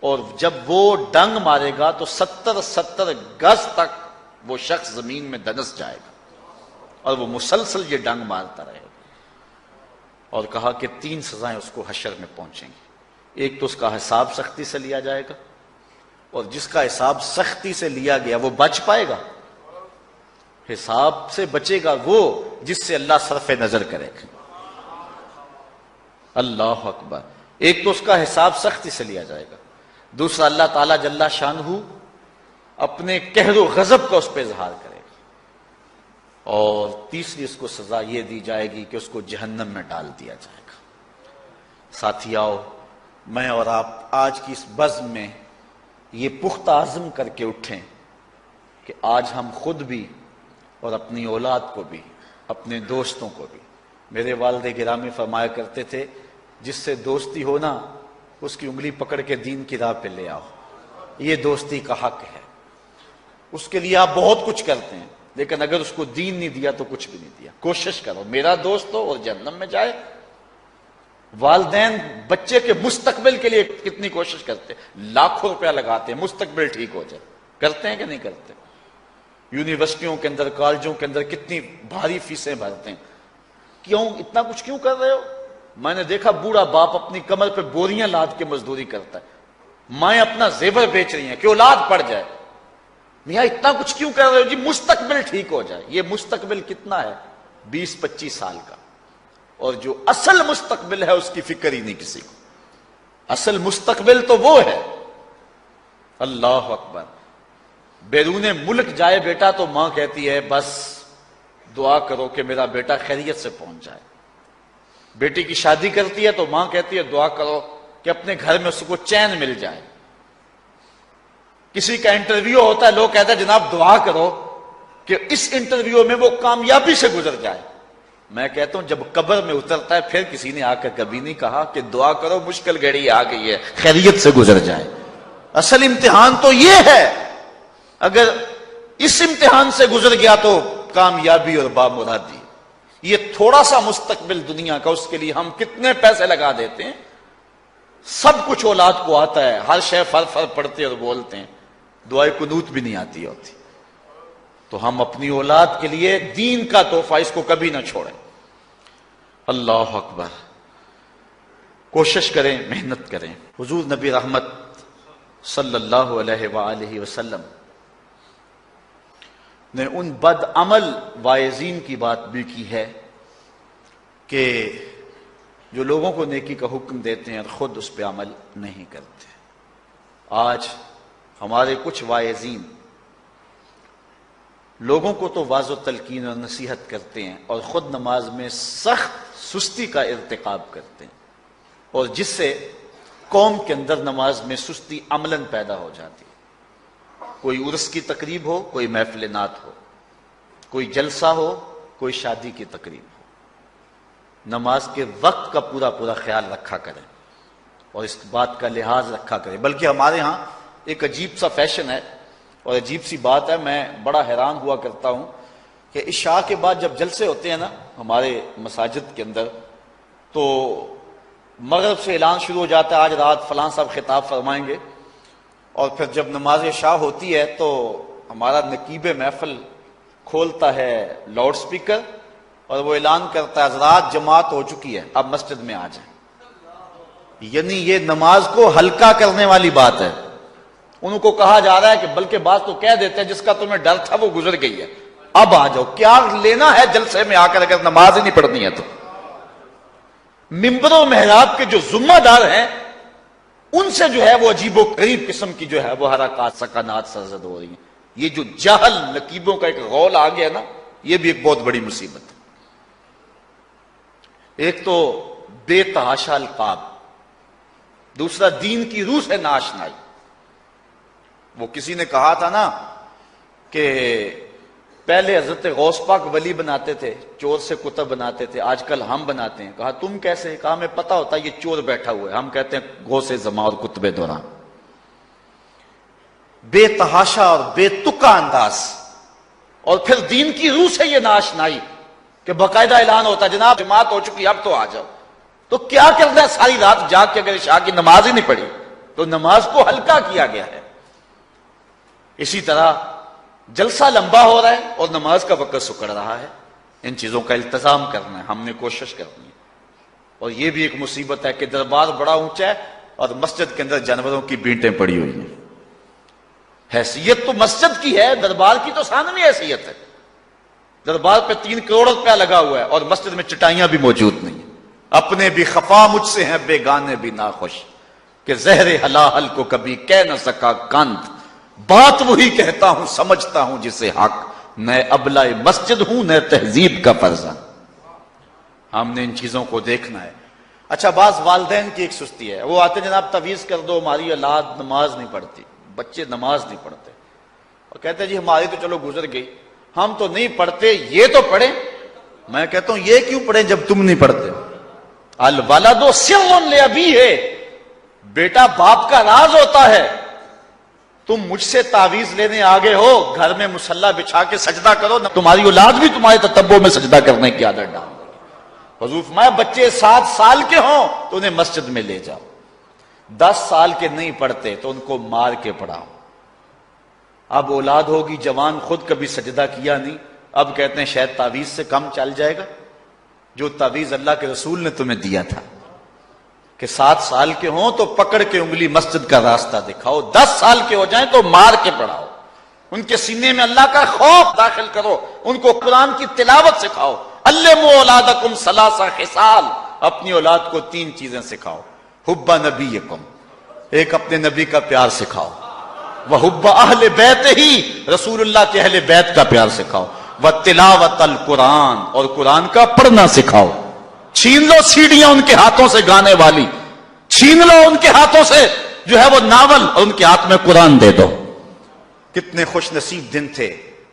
اور جب وہ ڈنگ مارے گا تو 70 گز تک وہ شخص زمین میں دنس جائے گا، اور وہ مسلسل یہ ڈنگ مارتا رہے گا۔ اور کہا کہ تین سزائیں اس کو حشر میں پہنچیں گی۔ ایک تو اس کا حساب سختی سے لیا جائے گا، اور جس کا حساب سختی سے لیا گیا وہ بچ پائے گا؟ حساب سے بچے گا وہ جس سے اللہ صرف نظر کرے گا۔ اللہ اکبر۔ ایک تو اس کا حساب سختی سے لیا جائے گا، دوسرا اللہ تعالیٰ جل شانہ اپنے قہر و غضب کا اس پہ اظہار کرے گا، اور تیسری اس کو سزا یہ دی جائے گی کہ اس کو جہنم میں ڈال دیا جائے گا۔ ساتھیاؤ، میں اور آپ آج کی اس بزم میں یہ پختہ عزم کر کے اٹھیں کہ آج ہم خود بھی اور اپنی اولاد کو بھی، اپنے دوستوں کو بھی، میرے والد گرامی فرمایا کرتے تھے جس سے دوستی ہو نا اس کی انگلی پکڑ کے دین کی راہ پہ لے آؤ، یہ دوستی کا حق ہے۔ اس کے لیے آپ بہت کچھ کرتے ہیں، لیکن اگر اس کو دین نہیں دیا تو کچھ بھی نہیں دیا۔ کوشش کرو میرا دوست ہو اور جہنم میں جائے۔ والدین بچے کے مستقبل کے لیے کتنی کوشش کرتے ہیں، لاکھوں روپیہ لگاتے ہیں مستقبل ٹھیک ہو جائے، کرتے ہیں کہ نہیں کرتے؟ یونیورسٹیوں کے اندر، کالجوں کے اندر کتنی بھاری فیسیں بھرتے ہیں۔ کیوں اتنا کچھ کیوں کر رہے ہو؟ میں نے دیکھا بوڑھا باپ اپنی کمر پہ بوریاں لاد کے مزدوری کرتا ہے، مائیں اپنا زیور بیچ رہی ہیں کہ اولاد پڑ جائے۔ میاں اتنا کچھ کیوں کر رہے ہو؟ جی مستقبل ٹھیک ہو جائے۔ یہ مستقبل کتنا ہے؟ 20-25 سال کا، اور جو اصل مستقبل ہے اس کی فکر ہی نہیں کسی کو۔ اصل مستقبل تو وہ ہے۔ اللہ اکبر۔ بیرون ملک جائے بیٹا تو ماں کہتی ہے بس دعا کرو کہ میرا بیٹا خیریت سے پہنچ جائے۔ بیٹی کی شادی کرتی ہے تو ماں کہتی ہے دعا کرو کہ اپنے گھر میں اس کو چین مل جائے۔ کسی کا انٹرویو ہوتا ہے، لوگ کہتے ہیں جناب دعا کرو کہ اس انٹرویو میں وہ کامیابی سے گزر جائے۔ میں کہتا ہوں جب قبر میں اترتا ہے پھر کسی نے آ کر کبھی نہیں کہا کہ دعا کرو مشکل گھڑی آ گئی ہے خیریت سے گزر جائے۔ اصل امتحان تو یہ ہے، اگر اس امتحان سے گزر گیا تو کامیابی اور بامرادی۔ یہ تھوڑا سا مستقبل دنیا کا، اس کے لیے ہم کتنے پیسے لگا دیتے ہیں۔ سب کچھ اولاد کو آتا ہے، ہر شے فر فر پڑھتے اور بولتے ہیں، دعائے قنوت بھی نہیں آتی ہوتی۔ تو ہم اپنی اولاد کے لیے دین کا تحفہ اس کو کبھی نہ چھوڑیں۔ اللہ اکبر۔ کوشش کریں، محنت کریں۔ حضور نبی رحمت صلی اللہ علیہ وآلہ وسلم نے ان بد عمل واعظین کی بات بھی کی ہے کہ جو لوگوں کو نیکی کا حکم دیتے ہیں اور خود اس پہ عمل نہیں کرتے۔ آج ہمارے کچھ واعظین لوگوں کو تو واعظ و تلقین اور نصیحت کرتے ہیں اور خود نماز میں سخت سستی کا ارتکاب کرتے ہیں، اور جس سے قوم کے اندر نماز میں سستی عملاً پیدا ہو جاتی ہے۔ کوئی عرس کی تقریب ہو، کوئی محفل نعت ہو، کوئی جلسہ ہو، کوئی شادی کی تقریب ہو، نماز کے وقت کا پورا پورا خیال رکھا کریں اور اس بات کا لحاظ رکھا کریں۔ بلکہ ہمارے ہاں ایک عجیب سا فیشن ہے اور عجیب سی بات ہے، میں بڑا حیران ہوا کرتا ہوں کہ عشاء کے بعد جب جلسے ہوتے ہیں نا ہمارے مساجد کے اندر، تو مغرب سے اعلان شروع ہو جاتا ہے آج رات فلاں صاحب خطاب فرمائیں گے، اور پھر جب نماز عشاء ہوتی ہے تو ہمارا نقیب محفل کھولتا ہے لاؤڈ سپیکر اور وہ اعلان کرتا ہے حضرات جماعت ہو چکی ہے، اب مسجد میں آ جائیں۔ یعنی یہ نماز کو ہلکا کرنے والی بات ہے۔ ان کو کہا جا رہا ہے کہ بلکہ بعض تو کہہ دیتے ہیں جس کا تمہیں ڈر تھا وہ گزر گئی ہے، اب آ جاؤ، کیا لینا ہے جلسے میں آ کر اگر نماز ہی نہیں پڑھنی ہے تو۔ ممبر و محراب کے جو ذمہ دار ہیں ان سے جو ہے وہ عجیب و غریب قسم کی جو ہے وہ حرکات سکنات سرزد ہو رہی ہیں۔ یہ جو جاہل نقیبوں کا ایک غول آ گیا نا، یہ بھی ایک بہت بڑی مصیبت ہے۔ ایک تو بے تحاشا القاب، دوسرا دین کی روح سے ناآشنائی۔ وہ کسی نے کہا تھا نا کہ پہلے حضرت غوث پاک ولی بناتے تھے، چور سے کتب بناتے تھے، آج کل ہم بناتے ہیں۔ کہا تم کیسے؟ کہا ہمیں پتا ہوتا ہے یہ چور بیٹھا ہوا ہے، ہم کہتے ہیں غوث زماں اور کتب دوران۔ بے تحاشا اور بے تکا انداز، اور پھر دین کی روح سے یہ ناآشنائی کہ باقاعدہ اعلان ہوتا ہے جناب جماعت ہو چکی اب تو آ جاؤ۔ تو کیا کرنا ہے ساری رات جاگ کے اگر عشاء کی نماز ہی نہیں پڑھی تو نماز کو ہلکا کیا گیا ہے۔ اسی طرح جلسہ لمبا ہو رہا ہے اور نماز کا وقت سکڑ رہا ہے۔ ان چیزوں کا التزام کرنا ہے، ہم نے کوشش کرنی ہے۔ اور یہ بھی ایک مصیبت ہے کہ دربار بڑا اونچا ہے اور مسجد کے اندر جانوروں کی بینٹیں پڑی ہوئی ہیں۔ حیثیت تو مسجد کی ہے، دربار کی تو ثانوی حیثیت ہے۔ دربار پہ 3 کروڑ روپیہ لگا ہوا ہے اور مسجد میں چٹائیاں بھی موجود نہیں ہیں۔ اپنے بھی خفا مجھ سے ہیں بیگانے بھی ناخوش، کہ زہر حلاحل کو کبھی کہہ نہ سکا کانت، بات وہی کہتا ہوں سمجھتا ہوں جسے حق، نہ ابلہ مسجد ہوں نہ تہذیب کا فرزند۔ ہم نے ان چیزوں کو دیکھنا ہے۔ اچھا، بعض والدین کی ایک سستی ہے، وہ آتے جناب تعویذ کر دو، ہماری اولاد نماز نہیں پڑھتی، بچے نماز نہیں پڑھتے، اور کہتے ہیں جی ہماری تو چلو گزر گئی، ہم تو نہیں پڑھتے، یہ تو پڑھیں۔ میں کہتا ہوں یہ کیوں پڑھیں جب تم نہیں پڑھتے؟ الولد سر لابیہ، بیٹا باپ کا راز ہوتا ہے۔ تم مجھ سے تعویذ لینے آگے ہو، گھر میں مصلی بچھا کے سجدہ کرو، تمہاری اولاد بھی تمہارے تتبع میں سجدہ کرنے کی عادت ڈال۔ حضور فرمایا بچے 7 سال کے ہوں تو انہیں مسجد میں لے جاؤ، 10 سال کے نہیں پڑھتے تو ان کو مار کے پڑھاؤ۔ اب اولاد ہوگی جوان، خود کبھی سجدہ کیا نہیں، اب کہتے ہیں شاید تعویذ سے کم چل جائے گا۔ جو تعویذ اللہ کے رسول نے تمہیں دیا تھا کہ 7 سال کے ہوں تو پکڑ کے انگلی مسجد کا راستہ دکھاؤ، 10 سال کے ہو جائیں تو مار کے پڑھاؤ، ان کے سینے میں اللہ کا خوف داخل کرو، ان کو قرآن کی تلاوت سکھاؤ۔ علموا اولادکم 3 خصال، اپنی اولاد کو 3 چیزیں سکھاؤ۔ حب نبیکم، ایک اپنے نبی کا پیار سکھاؤ، وحب اہل بیت ہی، رسول اللہ کے اہل بیت کا پیار سکھاؤ، وتلاوت القرآن، اور قرآن کا پڑھنا سکھاؤ۔ چھین لو سیڑیاں ان کے ہاتھوں سے گانے والی، چھین لو ان کے ہاتھوں سے جو ہے وہ ناول، اور ان کے ہاتھ میں قرآن دے دو۔ کتنے خوش نصیب دن تھے،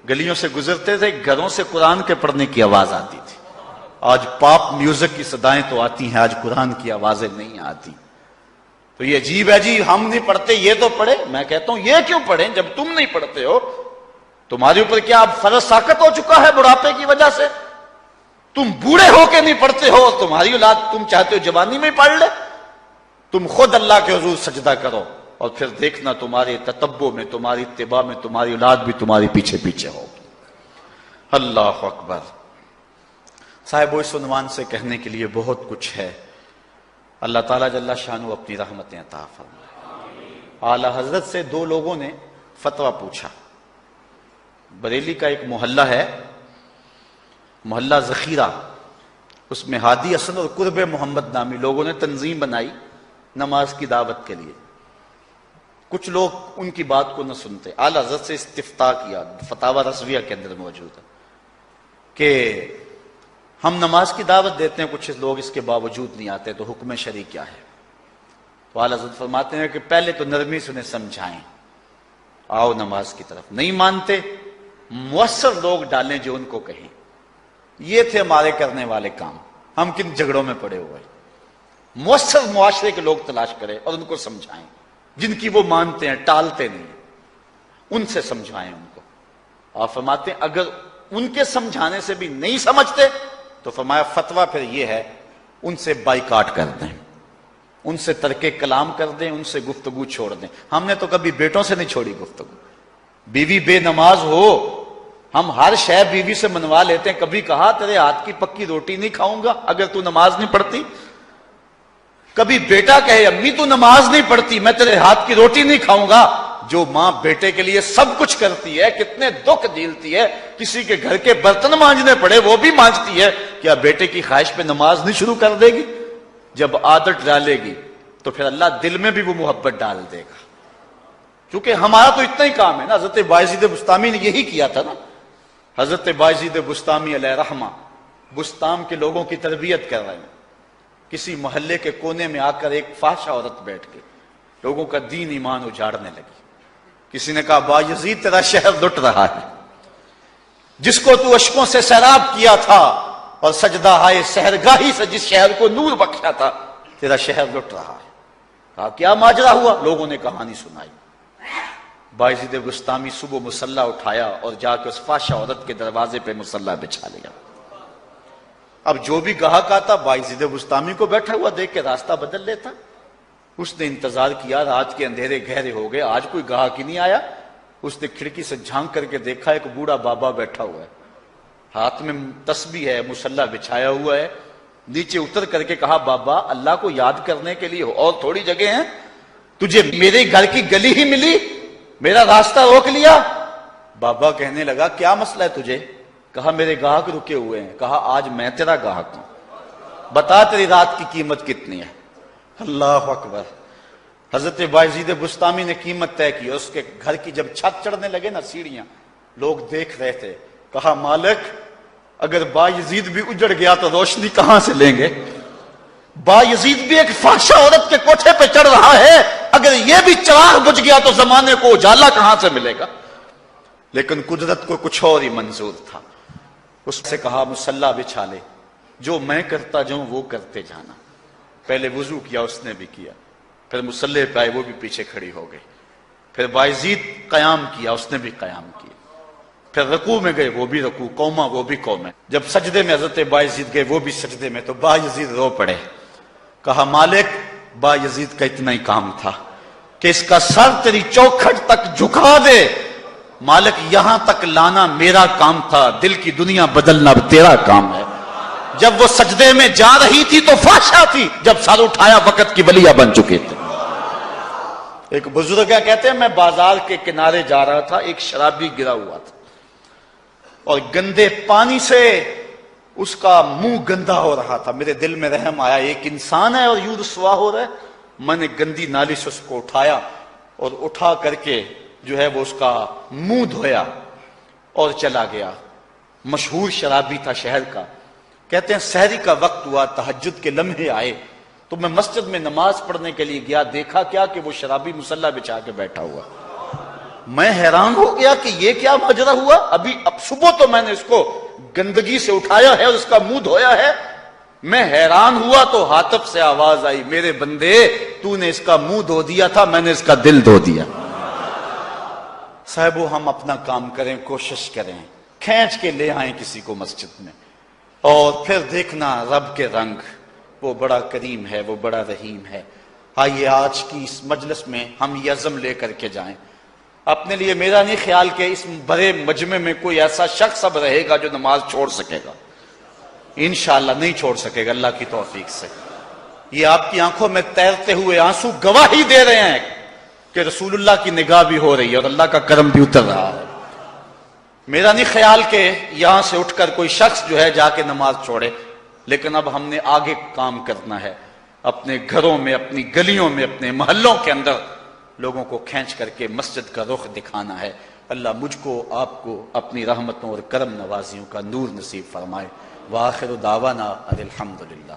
گلیوں سے گزرتے تھے، گھروں سے قرآن کے پڑھنے کی آواز آتی تھی۔ آج پاپ میوزک کی صدائیں تو آتی ہیں، آج قرآن کی آوازیں نہیں آتی۔ تو یہ عجیب ہے جی ہم نہیں پڑھتے، یہ تو پڑھے۔ میں کہتا ہوں یہ کیوں پڑھیں جب تم نہیں پڑھتے ہو؟ تمہارے اوپر کیا اب فرض ساقط ہو چکا ہے بڑھاپے کی وجہ سے؟ تم بوڑھے ہو کے نہیں پڑھتے ہو، تمہاری اولاد تم چاہتے ہو جوانی میں پڑھ لے؟ تم خود اللہ کے حضور سجدہ کرو اور پھر دیکھنا تمہارے تتبع میں، تمہاری اتباع میں تمہاری اولاد بھی تمہاری پیچھے پیچھے ہوگی۔ اللہ اکبر۔ صاحب اس عنوان سے کہنے کے لیے بہت کچھ ہے۔ اللہ تعالیٰ جل شانہ اپنی رحمتیں عطا فرمائے۔ اعلی حضرت سے 2 لوگوں نے فتویٰ پوچھا۔ بریلی کا ایک محلہ ہے، محلہ ذخیرہ، اس میں ہادی حسن اور قرب محمد نامی لوگوں نے تنظیم بنائی نماز کی دعوت کے لیے۔ کچھ لوگ ان کی بات کو نہ سنتے، اعلی حضرت سے استفتاء کیا، فتاوی رضویہ کے اندر موجود ہے کہ ہم نماز کی دعوت دیتے ہیں، کچھ لوگ اس کے باوجود نہیں آتے، تو حکم شرعی کیا ہے؟ تو اعلی حضرت فرماتے ہیں کہ پہلے تو نرمی سے انہیں سمجھائیں، آؤ نماز کی طرف۔ نہیں مانتے، مؤثر لوگ ڈالیں جو ان کو کہیں۔ یہ تھے ہمارے کرنے والے کام، ہم کن جھگڑوں میں پڑے ہوئے۔ مؤثر معاشرے کے لوگ تلاش کریں اور ان کو سمجھائیں، جن کی وہ مانتے ہیں، ٹالتے نہیں۔ ان سے سمجھائیں ان کو. آپ فرماتے ہیں اگر ان کے سمجھانے سے بھی نہیں سمجھتے تو فرمایا فتویٰ پھر یہ ہے ان سے بائیکاٹ کر دیں، ان سے ترک کلام کر دیں، ان سے گفتگو چھوڑ دیں. ہم نے تو کبھی بیٹوں سے نہیں چھوڑی گفتگو. بیوی بے نماز ہو ہم ہر شے بیوی سے منوا لیتے ہیں. کبھی کہا تیرے ہاتھ کی پکی روٹی نہیں کھاؤں گا اگر تو نماز نہیں پڑھتی؟ کبھی بیٹا کہے امی تو نماز نہیں پڑھتی میں تیرے ہاتھ کی روٹی نہیں کھاؤں گا؟ جو ماں بیٹے کے لیے سب کچھ کرتی ہے، کتنے دکھ جھیلتی ہے، کسی کے گھر کے برتن مانجنے پڑے وہ بھی مانجتی ہے، کیا بیٹے کی خواہش پہ نماز نہیں شروع کر دے گی؟ جب عادت ڈالے گی تو پھر اللہ دل میں بھی وہ محبت ڈال دے گا. کیونکہ ہمارا تو اتنا ہی کام ہے نا. حضرت بایزید بسطامی نے یہی کیا تھا نا. حضرت بایزید بسطامی علیہ رحمہ بسطام کے لوگوں کی تربیت کر رہے ہیں. کسی محلے کے کونے میں آ کر ایک فاحشہ عورت بیٹھ کے لوگوں کا دین ایمان اجاڑنے لگی. کسی نے کہا بایزید تیرا شہر لٹ رہا ہے، جس کو تو اشکوں سے سیراب کیا تھا اور سجدہ ہائے سحرگاہی سے جس شہر کو نور بخشا تھا، تیرا شہر لٹ رہا ہے. کہا کیا ماجرا ہوا؟ لوگوں نے کہانی سنائی. بایزید بسطامی صبح مصلی اٹھایا اور جا کے اس فاحشہ عورت کے دروازے پہ مصلی بچھا لیا. اب جو بھی گاہک آتا بایزید بسطامی کو بیٹھا ہوا دیکھ کے راستہ بدل لیتا. اس نے انتظار کیا، رات کے اندھیرے گہرے ہو گئے، آج کوئی گاہک ہی نہیں آیا. اس نے کھڑکی سے جھانک کر کے دیکھا ایک بوڑھا بابا بیٹھا ہوا ہے، ہاتھ میں تسبیح ہے، مصلی بچھایا ہوا ہے. نیچے اتر کر کے کہا بابا اللہ کو یاد کرنے کے لیے اور تھوڑی جگہ ہیں، تجھے میرے گھر کی گلی ہی ملی، میرا راستہ روک لیا. بابا کہنے لگا کیا مسئلہ ہے تجھے؟ کہا میرے گاہک رکے ہوئے ہیں. کہا آج میں تیرا گاہک ہوں، بتا تیری رات کی قیمت کتنی ہے. اللہ اکبر. حضرت بایزید بسطامی نے قیمت طے کی. اس کے گھر کی جب چھت چڑھنے لگے نا سیڑھیاں، لوگ دیکھ رہے تھے. کہا مالک اگر بایزید بھی اجڑ گیا تو روشنی کہاں سے لیں گے؟ بایزید بھی ایک فاحشہ عورت کے کوٹھے پہ چڑھ رہا ہے، اگر یہ بھی چراغ بجھ گیا تو زمانے کو اجالا کہاں سے ملے گا؟ لیکن قدرت کو کچھ اور ہی منظور تھا. اس سے کہا مصلی بچھا لے، جو میں کرتا جاؤں وہ کرتے جانا. پہلے وضو کیا، اس نے بھی کیا. پھر مصلی پہ آئے، وہ بھی پیچھے کھڑی ہو گئی. پھر بایزید قیام کیا، اس نے بھی قیام کیا. پھر رکوع میں گئے، وہ بھی رکوع، قوما وہ بھی قومیں. جب سجدے میں حضرت بایزید گئے، وہ بھی سجدے میں. تو بایزید رو پڑے. کہا مالک بایزید کا اتنا ہی کام تھا کہ اس کا سر تیری چوکھٹ تک جھکا دے. مالک یہاں تک لانا میرا کام تھا، دل کی دنیا بدلنا اب تیرا کام ہے. جب وہ سجدے میں جا رہی تھی تو فحشہ تھی، جب سر اٹھایا وقت کی ولیہ بن چکے تھے. ایک بزرگ کہتے ہیں میں بازار کے کنارے جا رہا تھا، ایک شرابی گرا ہوا تھا اور گندے پانی سے اس کا منہ گندا ہو رہا تھا. میرے دل میں رحم آیا، ایک انسان ہے اور یوں رسوا ہو رہا ہے. میں نے گندی نالی سے اس کو اٹھایا اور اٹھا کر کے جو ہے وہ اس کا منہ دھویا اور چلا گیا. مشہور شرابی تھا شہر کا. کہتے ہیں سحری کا وقت ہوا، تہجد کے لمحے آئے تو میں مسجد میں نماز پڑھنے کے لیے گیا. دیکھا کیا کہ وہ شرابی مصلی بچھا کے بیٹھا ہوا. میں حیران ہو گیا کہ یہ کیا ماجرا ہوا. اب صبح تو میں نے اس کو گندگی سے اٹھایا ہے اور اس کا منہ دھویا ہے. میں حیران ہوا تو ہاتف سے آواز آئی میرے بندے تو نے اس کا منہ دھو دیا تھا، میں نے اس کا دل دھو دیا. صاحبو ہم اپنا کام کریں، کوشش کریں، کھینچ کے لے آئیں کسی کو مسجد میں اور پھر دیکھنا رب کے رنگ. وہ بڑا کریم ہے، وہ بڑا رحیم ہے. آئیے آج کی اس مجلس میں ہم یہ عزم لے کر کے جائیں. اپنے لیے میرا نہیں خیال کہ اس بڑے مجمع میں کوئی ایسا شخص اب رہے گا جو نماز چھوڑ سکے گا. انشاءاللہ نہیں چھوڑ سکے گا اللہ کی توفیق سے. یہ آپ کی آنکھوں میں تیرتے ہوئے آنسو گواہی دے رہے ہیں کہ رسول اللہ کی نگاہ بھی ہو رہی ہے اور اللہ کا کرم بھی اتر رہا ہے. میرا نہیں خیال کہ یہاں سے اٹھ کر کوئی شخص جو ہے جا کے نماز چھوڑے. لیکن اب ہم نے آگے کام کرنا ہے، اپنے گھروں میں، اپنی گلیوں میں، اپنے محلوں کے اندر لوگوں کو کھینچ کر کے مسجد کا رخ دکھانا ہے. اللہ مجھ کو آپ کو اپنی رحمتوں اور کرم نوازیوں کا نور نصیب فرمائے. وآخر دعوانا ان الحمدللہ.